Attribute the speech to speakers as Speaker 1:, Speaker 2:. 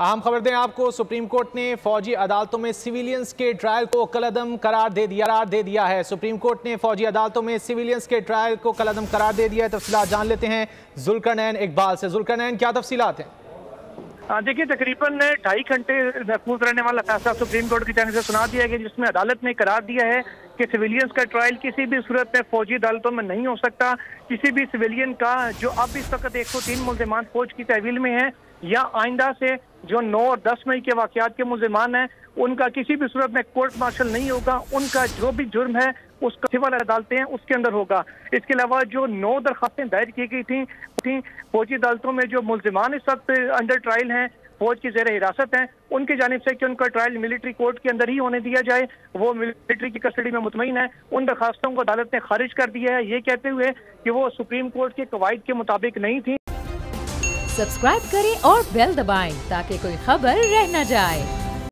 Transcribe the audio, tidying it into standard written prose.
Speaker 1: अहम खबर दें आपको, सुप्रीम कोर्ट ने फौजी अदालतों में सिविलियंस के ट्रायल को कलअदम करार दे दिया है। सुप्रीम कोर्ट ने फौजी अदालतों में सिविलियंस के ट्रायल को कलअदम करार दे दिया है। तफसीलात जान लेते हैं जुल्करनैन इकबाल से। जुल्करनैन, क्या तफसीलात हैं?
Speaker 2: देखिए, तकरीबन 2.5 घंटे महफूज रहने वाला फैसला सुप्रीम कोर्ट की जानिब से सुना दिया गया, जिसमें अदालत ने करार दिया है कि सिविलियंस का ट्रायल किसी भी सूरत में फौजी अदालतों में नहीं हो सकता। किसी भी सिविलियन का जो अब इस वक्त 103 मुल्जिमान फौज की तहवील में हैं या आइंदा से जो 9 और 10 मई के वाकयात के मुल्जिमान हैं, उनका किसी भी सूरत में कोर्ट मार्शल नहीं होगा। उनका जो भी जुर्म है उसका सिविल अदालतें हैं उसके अंदर होगा। इसके अलावा जो 9 दरखास्तें दायर की गई थी फौजी अदालतों में, जो मुल्जिमान इस वक्त अंडर ट्रायल हैं, फौज की ज़ेर हिरासत हैं, उनकी जानिब से कि उनका ट्रायल मिलिट्री कोर्ट के अंदर ही होने दिया जाए, वो मिलिट्री की कस्टडी में मुतमईन है। उन दरखास्तों को अदालत ने खारिज कर दिया है, ये कहते हुए कि वो सुप्रीम कोर्ट के कवायद के मुताबिक नहीं थी।
Speaker 3: सब्सक्राइब करें और बेल दबाएं ताकि कोई खबर रह न जाए।